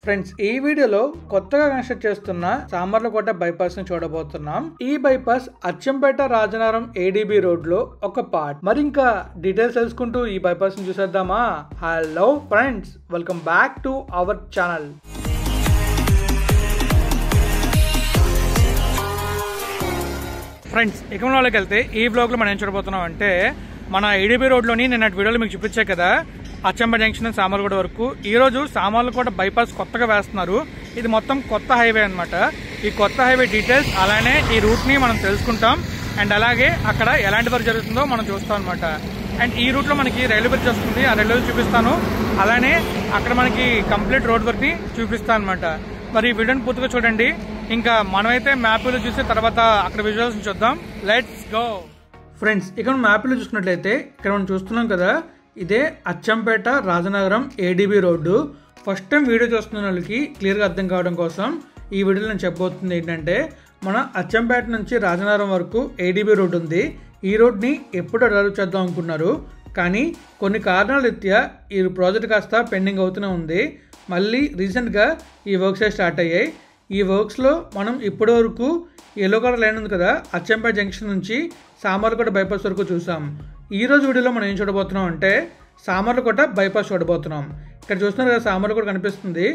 Friends, ఈ వీడియోలో కొత్తగా కన్స్ట్రక్ట్ చేస్తున్న సామర్లకోట బైపాస్ ని చూడబోతున్నాం. ఈ bypass Achampet Rajanagaram ADB road లో ఒక పార్ట్. మరి ఇంకా డీటెయిల్స్ తెలుసుకుంటూ ఈ బైపాస్ ని చూసేద్దామా? Hello friends, welcome back to our channel. Friends, ఇకలోకి వెళ్తే ఈ బ్లాగ్ లో మనం ఏం చూడబోతున్నాం అంటే, మన ఏడీబీ రోడ్ లోని నిన్నటి వీడియోలో మీకు చూపించే కదా అచ్చంపేట జంక్షన్ సామర్లకోట వరకు. ఈ రోజు సామర్లకోట బైపాస్ కొత్తగా వేస్తున్నారు. ఇది మొత్తం కొత్త హైవే అన్నమాట. ఈ కొత్త హైవే డీటెయిల్స్ అలానే ఈ రూట్ ని మనం తెలుసుకుంటాం. అండ్ అలాగే అక్కడ ఎలాంటి వర్క్ జరుగుతుందో మనం చూస్తాం అనమాట. అండ్ ఈ రూట్ లో మనకి రైల్వే బ్రిడ్జ్ వస్తుంది, ఆ రైల్వే చూపిస్తాను. అలానే అక్కడ మనకి కంప్లీట్ రోడ్ వర్క్ ని చూపిస్తాను అనమాట. మరి ఈ వీడియోని పూర్తిగా చూడండి. ఇంకా మనమైతే మ్యాప్లో చూసి తర్వాత అక్కడ విజువల్స్ చూద్దాం. Let's go. ఫ్రెండ్స్, ఇక్కడ మ్యాప్లో చూసుకున్నట్లయితే ఇక్కడ మనం చూస్తున్నాం కదా, ఇదే Achampet Rajanagaram ADB road. First time video చూస్తున్న వాళ్ళకి క్లియర్గా అర్థం కావడం కోసం ఈ వీడియోలో నేను చెప్పబోతుంది ఏంటంటే, మన అచ్చంపేట నుంచి రాజనగరం వరకు ఏడీబీ రోడ్డు ఉంది. ఈ రోడ్ని ఎప్పుడు డెవలప్ చేద్దాం అనుకున్నారు, కానీ కొన్ని కారణాల రీత్యా ఈ ప్రాజెక్ట్ కాస్త పెండింగ్ అవుతూనే ఉంది. మళ్ళీ రీసెంట్గా ఈ వర్క్స్ స్టార్ట్ అయ్యాయి. ఈ వర్క్స్లో మనం ఇప్పటి వరకు ఎల్లో కలర్ లైన్ ఉంది కదా, అచ్చంపేట జంక్షన్ నుంచి సామర్లకోట బైపాస్ వరకు చూసాం. ఈ రోజు వీడియోలో మనం ఏం చూడబోతున్నాం అంటే, సామర్లకోట బైపాస్ చూడబోతున్నాం. ఇక్కడ చూస్తున్నారు కదా, సామర్లకోట కనిపిస్తుంది.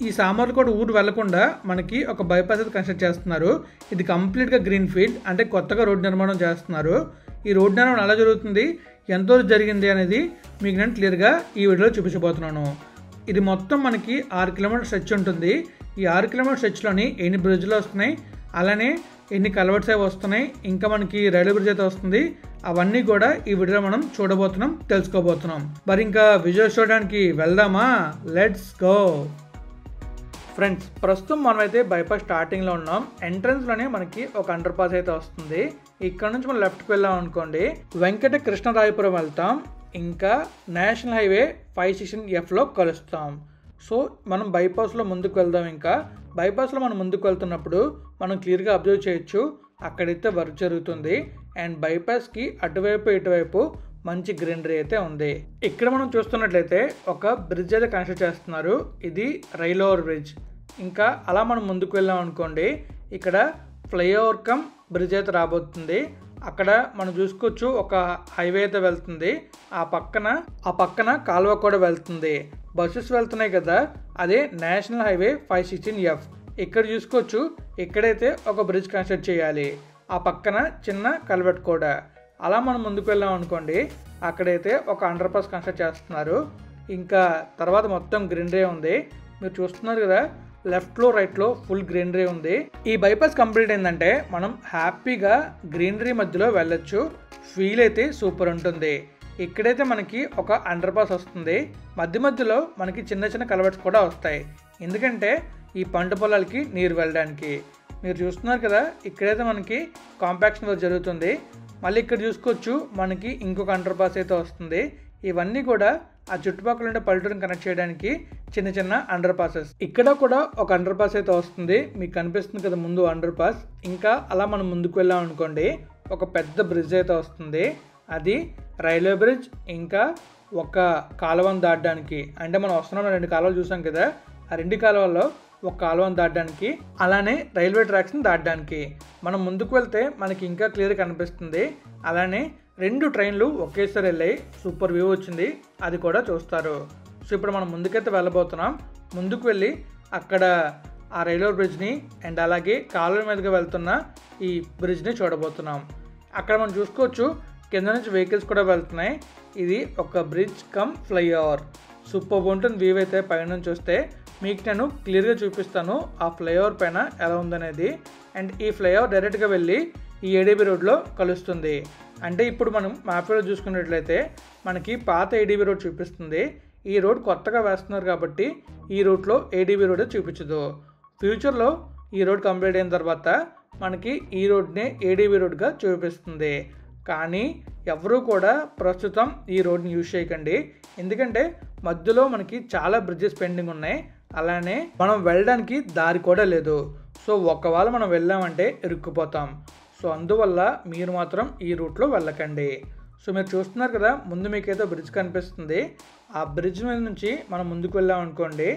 ఈ సామర్లకోట ఊరు వెళ్లకుండా మనకి ఒక బైపాస్ అయితే కన్స్ట్రక్ట్ చేస్తున్నారు. ఇది కంప్లీట్గా గ్రీన్ ఫీల్డ్, అంటే కొత్తగా రోడ్డు నిర్మాణం చేస్తున్నారు. ఈ రోడ్డు నిర్మాణం ఎలా జరుగుతుంది, ఎంతో జరిగింది అనేది మీకు నేను క్లియర్గా ఈ వీడియోలో చూపించబోతున్నాను. ఇది మొత్తం మనకి 6 కిలోమీటర్ స్ట్రెచ్ ఉంటుంది. ఈ 6 కిలోమీటర్ స్ట్రెచ్లోని ఎన్ని బ్రిడ్జ్లు వస్తున్నాయి, అలానే ఎన్ని కల్వర్ట్స్ అవి వస్తున్నాయి, ఇంకా మనకి రైల్వే బ్రిడ్జ్ అయితే వస్తుంది, అవన్నీ కూడా ఈ వీడియోలో మనం చూడబోతున్నాం, తెలుసుకోబోతున్నాం. మరి ఇంకా విజువల్స్ చూడడానికి వెళ్దామా? Let's go. ఫ్రెండ్స్, ప్రస్తుతం మనమైతే బైపాస్ స్టార్టింగ్లో ఉన్నాం. ఎంట్రన్స్లోనే మనకి ఒక అండర్ పాస్ అయితే వస్తుంది. ఇక్కడ నుంచి మనం లెఫ్ట్కి వెళ్ళాం అనుకోండి, వెంకట కృష్ణరాయపురం వెళ్తాం. ఇంకా నేషనల్ హైవే 516Fలో కలుస్తాం. సో మనం బైపాస్లో ముందుకు వెళ్దాం. ఇంకా బైపాస్లో మనం ముందుకు వెళ్తున్నప్పుడు మనం క్లియర్గా అబ్జర్వ్ చేయొచ్చు, అక్కడైతే వర్క్ జరుగుతుంది. అండ్ బైపాస్కి అటువైపు ఇటువైపు మంచి గ్రీనరీ అయితే ఉంది. ఇక్కడ మనం చూస్తున్నట్లయితే ఒక బ్రిడ్జ్ అయితే కన్స్ట్రక్ట్ చేస్తున్నారు. ఇది రైల్ ఓవర్ బ్రిడ్జ్. ఇంకా అలా మనం ముందుకు వెళ్ళాం అనుకోండి, ఇక్కడ ఫ్లైఓవర్ కమ్ బ్రిడ్జ్ అయితే రాబోతుంది. అక్కడ మనం చూసుకోవచ్చు ఒక హైవే అయితే వెళ్తుంది. ఆ పక్కన కాలువ కూడా వెళ్తుంది. బస్సెస్ వెళ్తున్నాయి కదా, అదే నేషనల్ హైవే 516F. ఇక్కడ చూసుకోవచ్చు, ఇక్కడైతే ఒక బ్రిడ్జ్ కన్స్ట్రక్ట్ చేయాలి. ఆ పక్కన చిన్న కల్వర్ట్ కూడా. అలా మనం ముందుకు వెళ్ళాం అనుకోండి, అక్కడైతే ఒక అండర్ పాస్ కన్స్ట్రక్ట్ చేస్తున్నారు. ఇంకా తర్వాత మొత్తం గ్రీనరీ ఉంది. మీరు చూస్తున్నారు కదా, లెఫ్ట్లో రైట్లో ఫుల్ గ్రీనరీ ఉంది. ఈ బైపాస్ కంప్లీట్ అయిందంటే మనం హ్యాపీగా గ్రీనరీ మధ్యలో వెళ్ళొచ్చు. ఫీల్ అయితే సూపర్ ఉంటుంది. ఇక్కడైతే మనకి ఒక అండర్ పాస్ వస్తుంది. మధ్యలో మనకి చిన్న చిన్న కల్వర్ట్స్ కూడా వస్తాయి, ఎందుకంటే ఈ పంట పొలాలకి నీరు వెళ్ళడానికి. మీరు చూస్తున్నారు కదా, ఇక్కడైతే మనకి కాంపాక్షన్ వర్క్ జరుగుతుంది. మళ్ళీ ఇక్కడ చూసుకోవచ్చు, మనకి ఇంకొక అండర్ పాస్ అయితే వస్తుంది. ఇవన్నీ కూడా ఆ చుట్టుపక్కల ఉండే పల్లెటూరుని కనెక్ట్ చేయడానికి చిన్న చిన్న అండర్ పాసెస్. ఇక్కడ కూడా ఒక అండర్ పాస్ అయితే వస్తుంది. మీకు కనిపిస్తుంది కదా ముందు అండర్ పాస్. ఇంకా అలా మనం ముందుకు వెళ్ళాం అనుకోండి, ఒక పెద్ద బ్రిడ్జ్ అయితే వస్తుంది. అది రైల్వే బ్రిడ్జ్. ఇంకా ఒక కాలువను దాటడానికి, అంటే మనం వస్తున్నాం 2 కాలువలు చూసాం కదా, ఆ 2 కాలువల్లో ఒక కాలువను దాటడానికి, అలానే రైల్వే ట్రాక్స్ని దాటడానికి. మనం ముందుకు వెళ్తే మనకి ఇంకా క్లియర్ కనిపిస్తుంది. అలానే 2 ట్రైన్లు ఒకేసారి వెళ్ళాయి. సూపర్ వ్యూ వచ్చింది, అది కూడా చూస్తారు. సో ఇప్పుడు మనం ముందుకైతే వెళ్ళబోతున్నాం. ముందుకు వెళ్ళి అక్కడ ఆ రైల్వే బ్రిడ్జ్ని అండ్ అలాగే కాలువ మీదుగా వెళ్తున్న ఈ బ్రిడ్జ్ని చూడబోతున్నాం. అక్కడ మనం చూసుకోవచ్చు, కింద నుంచి వెహికల్స్ కూడా వెళ్తున్నాయి. ఇది ఒక బ్రిడ్జ్ కమ్ ఫ్లైఓవర్. సూపర్ ఉంటుంది వ్యూ అయితే. పైనుంచి చూస్తే మీకు నేను క్లియర్గా చూపిస్తాను ఆ ఫ్లైఓవర్ పైన ఎలా ఉందనేది. అండ్ ఈ ఫ్లైఓవర్ డైరెక్ట్గా వెళ్ళి ఈ ఏడీబీ రోడ్లో కలుస్తుంది. అంటే ఇప్పుడు మనం మ్యాప్లో చూసుకున్నట్లయితే మనకి పాత ఏడీబీ రోడ్ చూపిస్తుంది. ఈ రోడ్ కొత్తగా వేస్తున్నారు కాబట్టి ఈ రూట్లో ఏడీబీ రోడ్ చూపించదు. ఫ్యూచర్లో ఈ రోడ్ కంప్లీట్ అయిన తర్వాత మనకి ఈ రోడ్నే ఏడీబీ రోడ్గా చూపిస్తుంది. కానీ ఎవరూ కూడా ప్రస్తుతం ఈ రోడ్ని యూజ్ చేయకండి, ఎందుకంటే మధ్యలో మనకి చాలా బ్రిడ్జెస్ పెండింగ్ ఉన్నాయి. అలానే మనం వెళ్ళడానికి దారి కూడా లేదు. సో ఒకవేళ మనం వెళ్ళామంటే ఇరుక్కుపోతాం. సో అందువల్ల మీరు మాత్రం ఈ రూట్లో వెళ్ళకండి. సో మీరు చూస్తున్నారు కదా, ముందు మీకైతే బ్రిడ్జ్ కనిపిస్తుంది. ఆ బ్రిడ్జ్ మీద నుంచి మనం ముందుకు వెళ్ళాం అనుకోండి,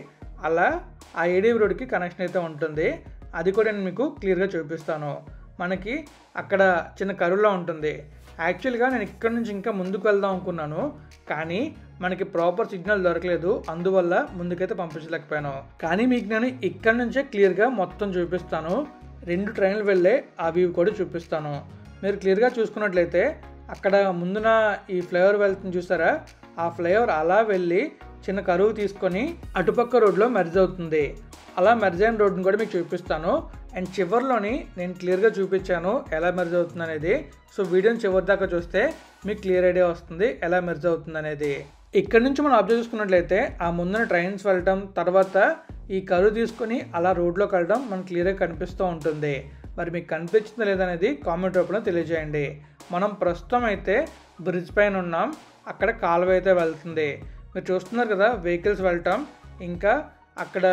అలా ఆ ఏడీబీ రోడ్కి కనెక్షన్ అయితే ఉంటుంది. అది కూడా నేను మీకు క్లియర్గా చూపిస్తాను. మనకి అక్కడ చిన్న కరువులో ఉంటుంది. యాక్చువల్గా నేను ఇక్కడ నుంచి ఇంకా ముందుకు వెళ్దాం అనుకున్నాను, కానీ మనకి ప్రాపర్ సిగ్నల్ దొరకలేదు, అందువల్ల ముందుకైతే పంపించలేకపోయాను. కానీ మీకు నేను ఇక్కడ నుంచే క్లియర్గా మొత్తం చూపిస్తాను. 2 ట్రైన్లు వెళ్ళే ఆ వ్యూ కూడా చూపిస్తాను. మీరు క్లియర్గా చూసుకున్నట్లయితే అక్కడ ముందున ఈ ఫ్లైఓవర్ వెళ్తుంది చూసారా, ఆ ఫ్లైఓవర్ అలా వెళ్ళి చిన్న కరువు తీసుకొని అటుపక్క రోడ్లో మెర్జ్ అవుతుంది. అలా మెర్జ్ అయిన రోడ్డుని కూడా మీకు చూపిస్తాను. అండ్ చివరిలోని నేను క్లియర్గా చూపించాను ఎలా మెర్జ్ అవుతుంది అనేది. సో వీడియోని చివరి దాకా చూస్తే మీకు క్లియర్ ఐడియా వస్తుంది ఎలా మెర్జ్ అవుతుంది అనేది. ఇక్కడ నుంచి మనం అబ్జర్వ్ చేసుకున్నట్లయితే ఆ ముందున ట్రైన్స్ వెళ్ళటం, తర్వాత ఈ కరువు తీసుకొని అలా రోడ్లోకి వెళ్ళడం మనకు క్లియర్గా కనిపిస్తూ ఉంటుంది. మరి మీకు కనిపించింది లేదనేది కామెంట్ రూపంలో తెలియజేయండి. మనం ప్రస్తుతం అయితే బ్రిడ్జ్ పైన ఉన్నాం, అక్కడ కాలువ అయితే వెళ్తుంది. మీరు చూస్తున్నారు కదా వెహికల్స్ వెళ్ళటం, ఇంకా అక్కడ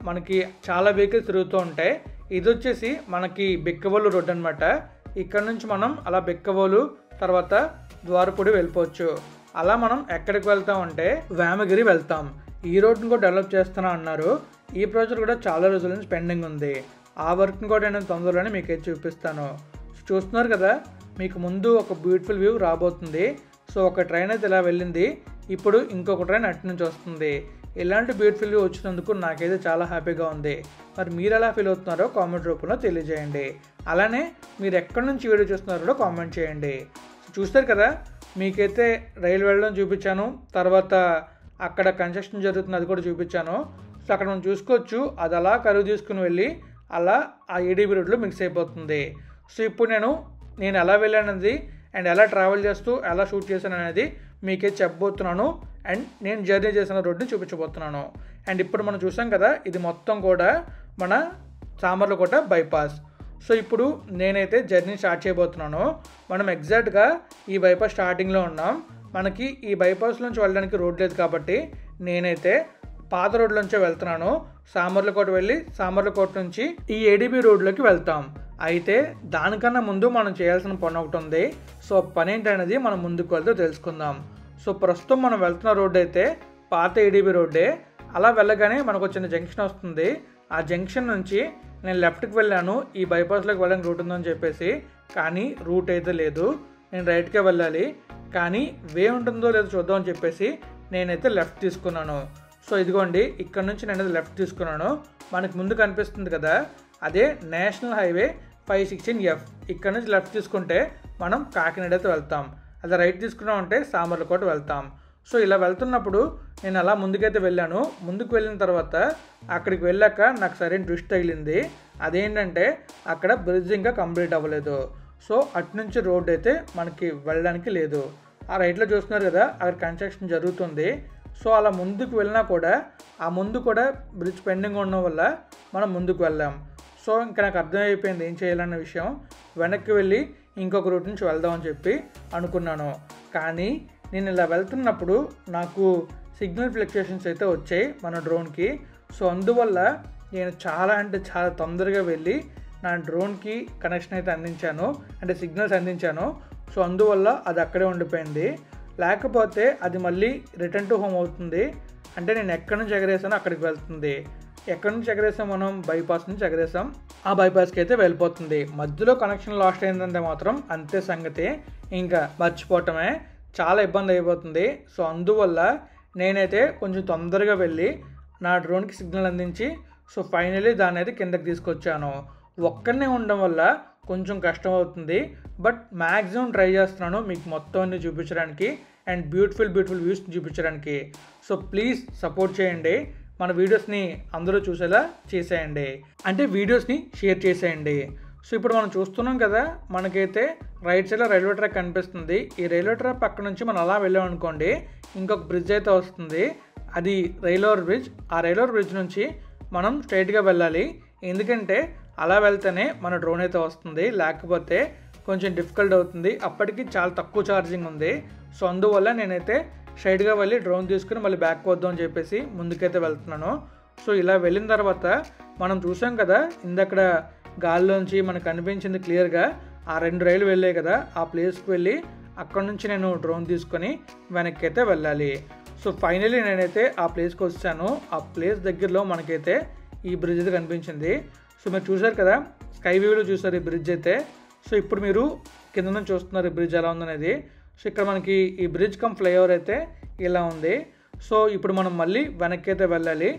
మనకి చాలా వెహికల్స్ తిరుగుతూ ఉంటాయి. ఇది వచ్చేసి మనకి బిక్కవోలు రోడ్ అనమాట. ఇక్కడ నుంచి మనం అలా బిక్కవోలు తర్వాత ద్వారపూడి వెళ్ళిపోవచ్చు. అలా మనం ఎక్కడికి వెళ్తాం అంటే వేమగిరి వెళ్తాం. ఈ రోడ్ని కూడా డెవలప్ చేస్తున్నా అన్నారు. ఈ ప్రాజెక్ట్ కూడా చాలా రోజుల నుంచి పెండింగ్ ఉంది. ఆ వర్క్ని కూడా నేను తొందరలోనే మీకు అయితే చూపిస్తాను. చూస్తున్నారు కదా, మీకు ముందు ఒక బ్యూటిఫుల్ వ్యూ రాబోతుంది. సో ఒక ట్రైన్ అయితే ఇలా వెళ్ళింది, ఇప్పుడు ఇంకొక ట్రైన్ అటు నుంచి వస్తుంది. ఇలాంటి బ్యూటిఫుల్ వ్యూ వచ్చినందుకు నాకైతే చాలా హ్యాపీగా ఉంది. మరి మీరు ఎలా ఫీల్ అవుతున్నారో కామెంట్ రూపంలో తెలియజేయండి. అలానే మీరు ఎక్కడి నుంచి వీడియో చూస్తున్నారో కామెంట్ చేయండి. చూస్తారు కదా, మీకైతే రైలు వెళ్ళడం చూపించాను, తర్వాత అక్కడ కన్స్ట్రక్షన్ జరుగుతుంది అది కూడా చూపించాను. సో అక్కడ మనం చూసుకోవచ్చు, అది అలా కరువు తీసుకుని వెళ్ళి అలా ఆ ఏడీబీ రోడ్లో మిక్స్ అయిపోతుంది. సో ఇప్పుడు నేను ఎలా వెళ్ళానది అండ్ ఎలా ట్రావెల్ చేస్తూ ఎలా షూట్ చేశాను అనేది మీకే చెప్పబోతున్నాను. అండ్ నేను జర్నీ చేసిన రోడ్ని చూపించబోతున్నాను. అండ్ ఇప్పుడు మనం చూసాం కదా, ఇది మొత్తం కూడా మన సామర్లకోట బైపాస్. సో ఇప్పుడు నేనైతే జర్నీ స్టార్ట్ చేయబోతున్నాను. మనం ఎగ్జాక్ట్గా ఈ బైపాస్ స్టార్టింగ్లో ఉన్నాం. మనకి ఈ బైపాస్ నుంచి వెళ్ళడానికి రోడ్ లేదు కాబట్టి నేనైతే పాత రోడ్లోంచే వెళ్తున్నాను. సామర్లకోట వెళ్ళి సామర్లకోట నుంచి ఈ ఏడీబీ రోడ్లోకి వెళ్తాం. అయితే దానికన్నా ముందు మనం చేయాల్సిన పని ఒకటి ఉంది. సో పని ఏంటనేది మనం ముందుకు వెళ్తూ తెలుసుకుందాం. సో ప్రస్తుతం మనం వెళ్తున్న రోడ్డు అయితే పాత ఏడీబీ రోడ్డే. అలా వెళ్ళగానే మనకు చిన్న జంక్షన్ వస్తుంది. ఆ జంక్షన్ నుంచి నేను లెఫ్ట్కి వెళ్ళాను, ఈ బైపాస్లోకి వెళ్ళడానికి రూట్ ఉందని చెప్పేసి, కానీ రూట్ అయితే లేదు, నేను రైట్కే వెళ్ళాలి. కానీ వే ఉంటుందో లేదో చూద్దామని చెప్పేసి నేనైతే లెఫ్ట్ తీసుకున్నాను. సో ఇదిగోండి, ఇక్కడ నుంచి నేను లెఫ్ట్ తీసుకున్నాను. మనకు ముందు కనిపిస్తుంది కదా, అదే నేషనల్ హైవే 516F. ఇక్కడ నుంచి లెఫ్ట్ తీసుకుంటే మనం కాకినాడ అయితే వెళ్తాం. అదే రైట్ తీసుకున్నాం అంటే సామర్లకోట వెళ్తాం. సో ఇలా వెళ్తున్నప్పుడు నేను అలా ముందుకైతే వెళ్ళాను. ముందుకు వెళ్ళిన తర్వాత అక్కడికి వెళ్ళాక నాకు సరైన ట్విస్ట్ తగిలింది. అదేంటంటే అక్కడ బ్రిడ్జ్ ఇంకా కంప్లీట్ అవ్వలేదు. సో అటు నుంచి రోడ్ అయితే మనకి వెళ్ళడానికి లేదు. ఆ రైట్లో చూస్తున్నారు కదా, అక్కడ కన్స్ట్రక్షన్ జరుగుతుంది. సో అలా ముందుకు వెళ్ళినా కూడా ఆ ముందు కూడా బ్రిడ్జ్ పెండింగ్ ఉండడం వల్ల మనం ముందుకు వెళ్ళాం. సో ఇంకా నాకు అర్థమైపోయింది ఏం చేయాలన్న విషయం. వెనక్కి వెళ్ళి ఇంకొక రూట్ నుంచి వెళ్దామని చెప్పి అనుకున్నాను. కానీ నేను ఇలా వెళ్తున్నప్పుడు నాకు సిగ్నల్ ఫ్లక్చుయేషన్స్ అయితే వచ్చాయి మన డ్రోన్కి. సో అందువల్ల నేను చాలా తొందరగా వెళ్ళి నా డ్రోన్కి కనెక్షన్ అయితే అందించాను, అంటే సిగ్నల్స్ అందించాను. సో అందువల్ల అది అక్కడే ఉండిపోయింది. లేకపోతే అది మళ్ళీ రిటర్న్ టు హోమ్ అవుతుంది. అంటే నేను ఎక్కడి నుంచి ఎగరేసానో అక్కడికి వెళ్తుంది. ఎక్కడి నుంచి ఎగరేసాం, మనం బైపాస్ నుంచి ఎగరేసాం, ఆ బైపాస్కి అయితే వెళ్ళిపోతుంది. మధ్యలో కనెక్షన్ లాస్ట్ అయిందంటే మాత్రం అంతే సంగతి, ఇంకా మర్చిపోవటమే, చాలా ఇబ్బంది అయిపోతుంది. సో అందువల్ల నేనైతే కొంచెం తొందరగా వెళ్ళి నా డ్రోన్కి సిగ్నల్ అందించి సో ఫైనలీ దాన్ని అయితే కిందకి తీసుకొచ్చాను. ఒక్కనే ఉండడం వల్ల కొంచెం కష్టం అవుతుంది, బట్ మ్యాక్సిమం ట్రై చేస్తున్నాను మీకు మొత్తం అన్ని చూపించడానికి అండ్ బ్యూటిఫుల్ వ్యూస్ చూపించడానికి. సో ప్లీజ్ సపోర్ట్ చేయండి, మన వీడియోస్ని అందరూ చూసేలా చేసేయండి, అంటే వీడియోస్ని షేర్ చేసేయండి. సో ఇప్పుడు మనం చూస్తున్నాం కదా, మనకైతే రైట్ సైడ్లో రైల్వే ట్రాక్ కనిపిస్తుంది. ఈ రైల్వే ట్రాక్ పక్క నుంచి మనం అలా వెళ్ళామనుకోండి, ఇంకొక బ్రిడ్జ్ అయితే వస్తుంది, అది రైల్వే బ్రిడ్జ్. ఆ రైల్వే బ్రిడ్జ్ నుంచి మనం స్ట్రైట్గా వెళ్ళాలి, ఎందుకంటే అలా వెళ్తేనే మన డ్రోన్ అయితే వస్తుంది, లేకపోతే కొంచెం డిఫికల్ట్ అవుతుంది. అప్పటికి చాలా తక్కువ ఛార్జింగ్ ఉంది. సో అందువల్ల నేనైతే స్ట్రైట్గా వెళ్ళి డ్రోన్ తీసుకుని మళ్ళీ బ్యాక్ వద్దాం అని చెప్పేసి ముందుకైతే వెళ్తున్నాను. సో ఇలా వెళ్ళిన తర్వాత మనం చూసాం కదా, ఇందక్కడ గాల్లోంచి మనకు కనిపించింది క్లియర్గా ఆ 2 రైలు వెళ్ళాయి కదా, ఆ ప్లేస్కి వెళ్ళి అక్కడ నుంచి నేను డ్రోన్ తీసుకొని వెనక్కి అయితే వెళ్ళాలి. సో ఫైనలీ నేనైతే ఆ ప్లేస్కి వచ్చాను. ఆ ప్లేస్ దగ్గరలో మనకైతే ఈ బ్రిడ్జ్ అయితే కనిపించింది. సో మీరు చూసారు కదా, స్కై వ్యూలో చూసారు ఈ బ్రిడ్జ్ అయితే. సో ఇప్పుడు మీరు కింద నుంచి చూస్తున్నారు ఈ బ్రిడ్జ్ ఎలా ఉందనేది. సో ఇక్కడ మనకి ఈ బ్రిడ్జ్ కమ్ ఫ్లైఓవర్ అయితే ఇలా ఉంది. సో ఇప్పుడు మనం మళ్ళీ వెనక్కి అయితే వెళ్ళాలి.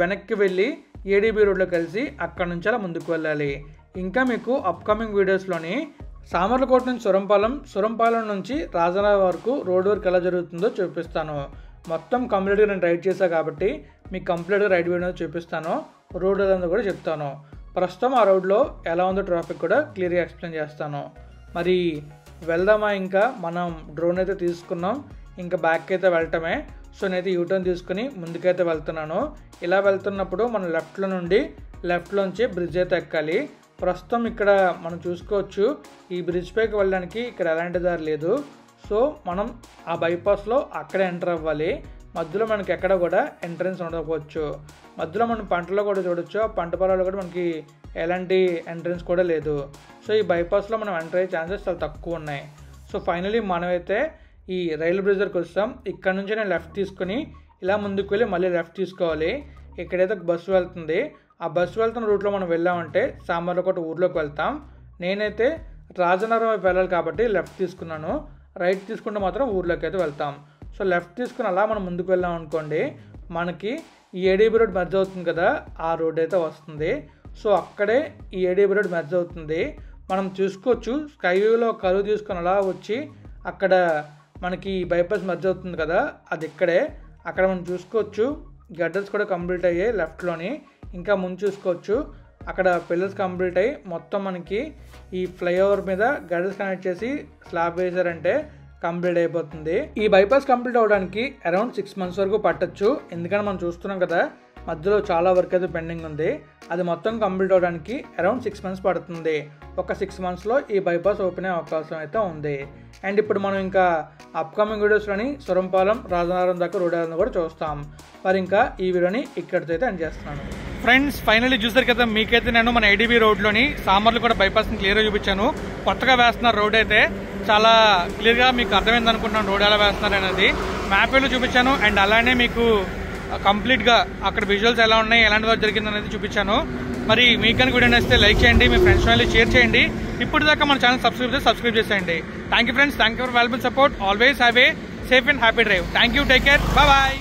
వెనక్కి వెళ్ళి ఏడీబీ రోడ్లో కలిసి అక్కడ నుంచి అలా ముందుకు వెళ్ళాలి. ఇంకా మీకు అప్కమింగ్ వీడియోస్లోని సామర్లకోట నుంచి సురంపాలెం నుంచి రాజనగరం వరకు రోడ్ వర్క్ ఎలా జరుగుతుందో చూపిస్తాను. మొత్తం కంప్లీట్గా నేను రైడ్ చేశాను కాబట్టి మీకు కంప్లీట్గా రైడ్ వీడియో చూపిస్తాను. రోడ్ ఎలా ఉందో కూడా చెప్తాను. ప్రస్తుతం ఆ రోడ్లో ఎలా ఉందో ట్రాఫిక్ కూడా క్లియర్గా ఎక్స్ప్లెయిన్ చేస్తాను. మరి వెళ్దామా? ఇంకా మనం డ్రోన్ అయితే తీసుకున్నాం, ఇంకా బ్యాక్ అయితే వెళ్ళటమే. సో నేనైతే యూటర్న్ తీసుకుని ముందుకైతే వెళ్తున్నాను. ఇలా వెళ్తున్నప్పుడు మనం లెఫ్ట్లోంచి బ్రిడ్జ్ అయితే ఎక్కాలి. ప్రస్తుతం ఇక్కడ మనం చూసుకోవచ్చు ఈ బ్రిడ్జ్ పైకి వెళ్ళడానికి ఇక్కడ ఎలాంటి దారి లేదు. సో మనం ఆ బైపాస్లో అక్కడే ఎంటర్ అవ్వాలి. మధ్యలో మనకి ఎక్కడ కూడా ఎంట్రన్స్ ఉండకపోవచ్చు. మధ్యలో మనం పంటలో కూడా చూడొచ్చు, ఆ పంట పొలాల్లో కూడా మనకి ఎలాంటి ఎంట్రన్స్ కూడా లేదు. సో ఈ బైపాస్లో మనం ఎంటర్ అయ్యే ఛాన్సెస్ చాలా తక్కువ ఉన్నాయి. సో ఫైనలీ మనమైతే ఈ రైలు బ్రిడ్జ్ దగ్గరికి వస్తాం. ఇక్కడ నుంచి నేను లెఫ్ట్ తీసుకుని ఇలా ముందుకు వెళ్ళి మళ్ళీ లెఫ్ట్ తీసుకోవాలి. ఇక్కడైతే బస్సు వెళ్తుంది. ఆ బస్సు వెళ్తున్న రూట్లో మనం వెళ్ళామంటే సామర్లకోట ఊర్లోకి వెళ్తాం. నేనైతే రాజనగరం వైపు వెళ్ళాలి కాబట్టి లెఫ్ట్ తీసుకున్నాను. రైట్ తీసుకుంటే మాత్రం ఊర్లోకి అయితే వెళ్తాం. సో లెఫ్ట్ తీసుకుని అలా మనం ముందుకు వెళ్ళాం అనుకోండి, మనకి ఈ ఏడీబీ రోడ్ మెర్జ్ అవుతుంది కదా, ఆ రోడ్ అయితే వస్తుంది. సో అక్కడే ఈ ఏడీబీ రోడ్ మెర్జ్ అవుతుంది. మనం చూసుకోవచ్చు స్కై వ్యూలో కరువు తీసుకొని అలా వచ్చి అక్కడ మనకి బైపాస్ మెర్జ్ అవుతుంది కదా, అది ఇక్కడే. అక్కడ మనం చూసుకోవచ్చు గడ్డర్స్ కూడా కంప్లీట్ అయ్యాయి లెఫ్ట్లోని. ఇంకా ముందు చూసుకోవచ్చు అక్కడ పిల్లర్స్ కంప్లీట్ అయ్యి మొత్తం మనకి ఈ ఫ్లైఓవర్ మీద గడ్డర్స్ కనెక్ట్ చేసి స్లాబ్ వేసారంటే కంప్లీట్ అయిపోతుంది. ఈ బైపాస్ కంప్లీట్ అవ్వడానికి అరౌండ్ 6 months వరకు పట్టచ్చు. ఎందుకంటే మనం చూస్తున్నాం కదా మధ్యలో చాలా వర్క్ అయితే పెండింగ్ ఉంది. అది మొత్తం కంప్లీట్ అవ్వడానికి అరౌండ్ 6 months పడుతుంది. ఒక 6 monthsలో ఈ బైపాస్ ఓపెన్ అయ్యే అవకాశం అయితే ఉంది. అండ్ ఇప్పుడు మనం ఇంకా అప్కమింగ్ వీడియోస్లోని సురంపాలెం రాజనగరం దాకా రోడ్ అని కూడా చూస్తాం. మరి ఇంకా ఈ వీడియోని ఇక్కడితో అయితే ఎండ్ చేస్తున్నాను. ఫ్రెండ్స్ ఫైనల్లీ చూసారు కదా, మీకైతే నేను మన ఏడీబీ రోడ్లోని సామర్లకోట బైపాస్ని క్లియర్గా చూపించాను. కొత్తగా వేస్తున్నారు రోడ్ అయితే చాలా క్లియర్గా మీకు అర్థమైంది అనుకుంటున్నాను రోడ్ ఎలా వేస్తున్నారు అనేది. మ్యాప్లో చూపించాను. అండ్ అలానే మీకు కంప్లీట్గా అక్కడ విజువల్స్ ఎలా ఉన్నాయి, ఎలాంటి వర్క్ జరిగింది అనేది చూపించాను. మరి మీకు కనుక వీడియో నచ్చితే లైక్ చేయండి, మీ ఫ్రెండ్స్ ఫ్యామిలీ షేర్ చేయండి. ఇప్పుడు దాకా మన ఛానల్ సబ్స్క్రైబ్ చేసేయండి. Thank you friends, thank you for valuable support. Always have a safe and happy drive. Thank you, take care, bye.